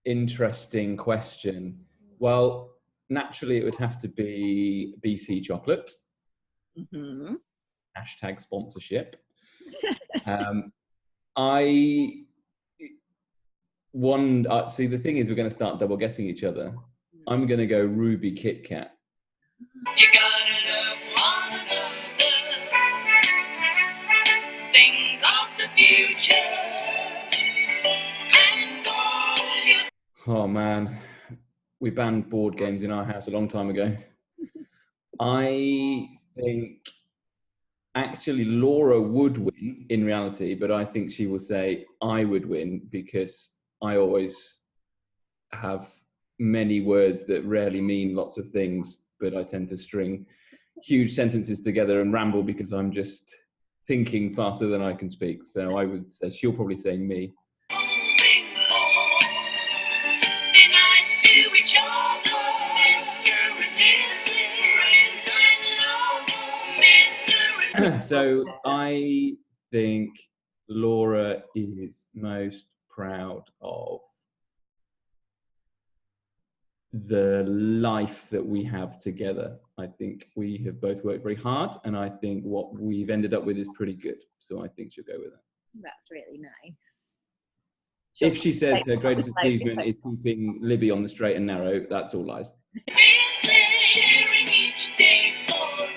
Interesting question. Well, naturally, it would have to be BC chocolate. Mm-hmm. Hashtag sponsorship. I see. The thing is, we're going to start double guessing each other. I'm going to go Ruby Kit Kat. You gotta love one another. Think of the future. And all you... Oh man, we banned board games in our house a long time ago. I think actually Laura would win in reality, but I think she will say I would win because I always have many words that rarely mean lots of things, but I tend to string huge sentences together and ramble because I'm just thinking faster than I can speak. So I would say she'll probably say me. So I think Laura is most proud of the life that we have together. I think we have both worked very hard, and I think what we've ended up with is pretty good. So I think she'll go with that. That's really nice. If she says her greatest achievement is keeping Libby on the straight and narrow, that's all lies. Sharing each day forevermore.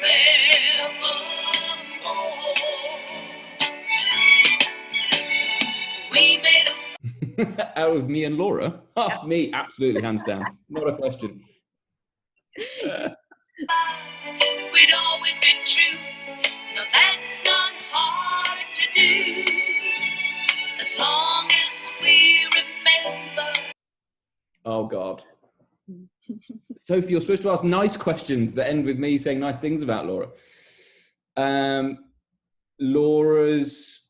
We made a... Out of me and Laura? Oh, me, absolutely, hands down. Not a question. We'd always been true. No, that's not hard to do. As long as we remember. Oh, God. Sophie, you're supposed to ask nice questions that end with me saying nice things about Laura. Laura's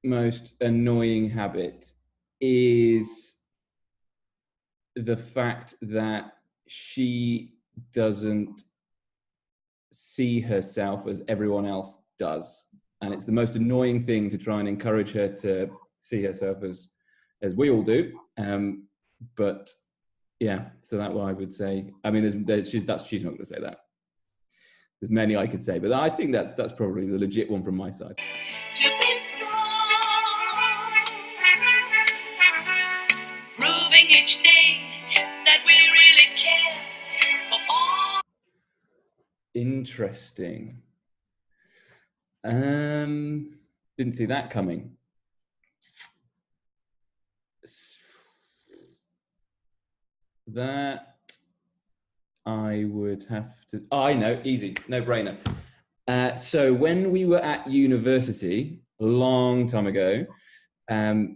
most annoying habit is the fact that she doesn't see herself as everyone else does. And it's the most annoying thing to try and encourage her to see herself as we all do. But yeah, so that's what I would say. I mean, she's not going to say that. There's many I could say, but I think that's probably the legit one from my side. To be strong, proving each day that we really care for all. Interesting. Didn't see that coming. That I would have to. Oh, I know, easy, no brainer. So when we were at university a long time ago, so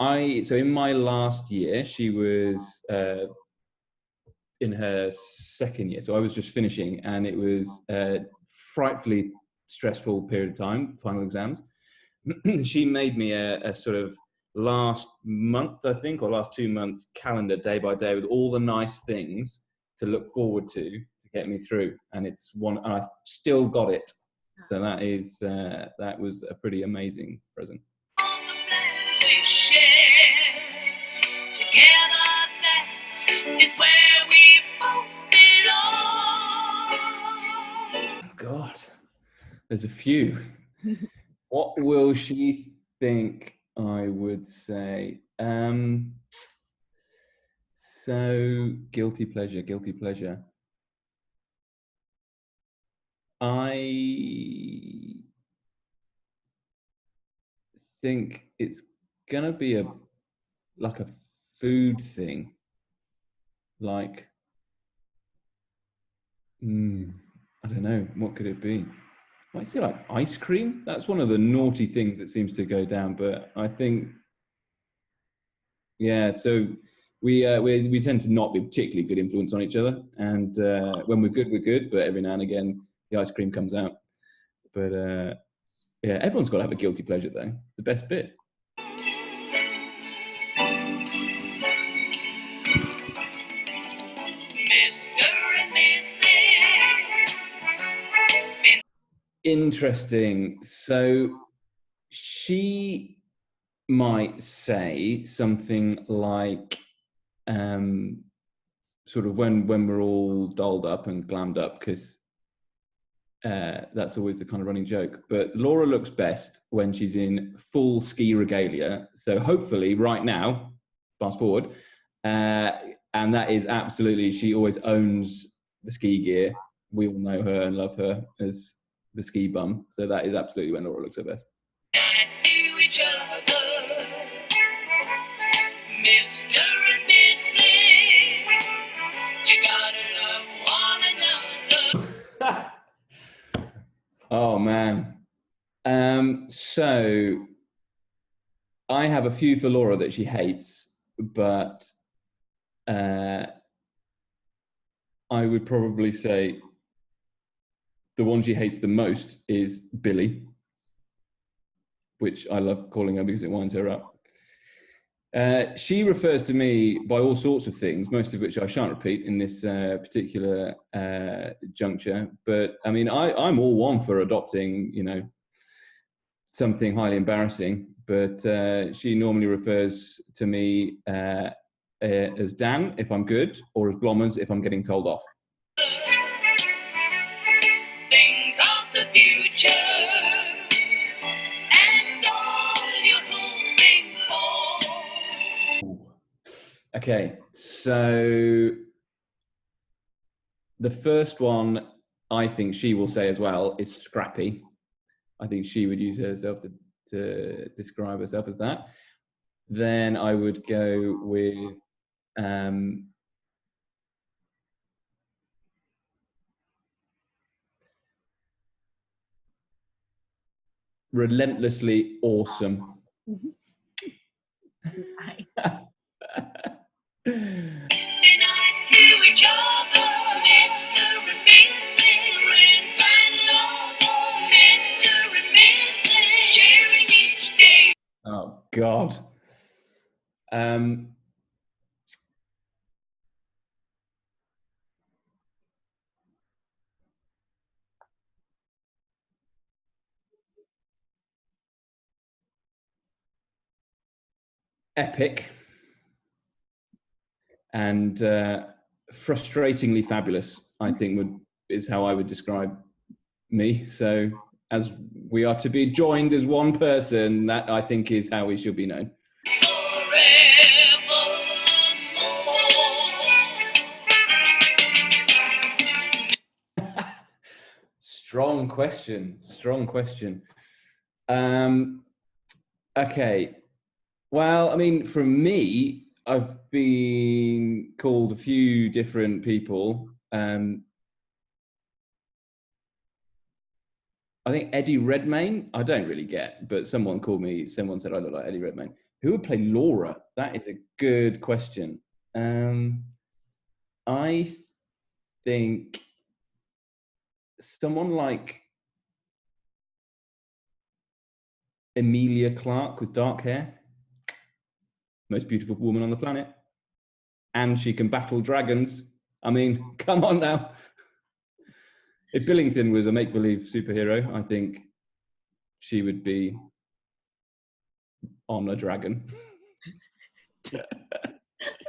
in my last year, she was in her second year. So I was just finishing, and it was a frightfully stressful period of time, final exams. She made me a sort of last month, I think, or last 2 months calendar day by day with all the nice things to look forward to get me through. And it's one, and I still got it. So that was a pretty amazing present. All the plans we share together, that is where we both belong. Oh God, there's a few. What will she think I would say? So guilty pleasure. I think it's gonna be like a food thing. Like, I don't know, what could it be? Might say like ice cream. That's one of the naughty things that seems to go down. But I think, yeah. So we tend to not be particularly good influence on each other. And when we're good. But every now and again, the ice cream comes out. But yeah, everyone's got to have a guilty pleasure though. It's the best bit. Mr. and Mrs. Interesting. So she might say something like, sort of when we're all dolled up and glammed up, because that's always the kind of running joke. But Laura looks best when she's in full ski regalia. So hopefully right now, fast forward, and that is absolutely, she always owns the ski gear. We all know her and love her as the ski bum. So that is absolutely when Laura looks her best. Nice to each other, Mr. and Mrs. You gotta love one another. Oh man. So I have a few for Laura that she hates, but I would probably say the one she hates the most is Billy, which I love calling her because it winds her up. She refers to me by all sorts of things, most of which I shan't repeat in this particular juncture. But I mean, I'm all one for adopting, something highly embarrassing. But she normally refers to me as Dan if I'm good, or as Blommers if I'm getting told off. Think of the future and all you're hoping for. Okay, so the first one I think she will say as well is scrappy. I think she would use herself to describe herself as that. Then I would go with relentlessly awesome. Be nice to each other, Mr. and Mrs. Friends and love, Mr. and Mrs. Sharing each day. Oh God. Epic and frustratingly fabulous, I think is how I would describe me. So as we are to be joined as one person, that I think is how we should be known. Strong question. Okay. Well, I mean, from me, I've been called a few different people. I think Eddie Redmayne, I don't really get, but someone said I look like Eddie Redmayne. Who would play Laura? That is a good question. I think someone like Emilia Clarke with dark hair. Most beautiful woman on the planet. And she can battle dragons. I mean, come on now. If Billington was a make-believe superhero, I think she would be on a dragon.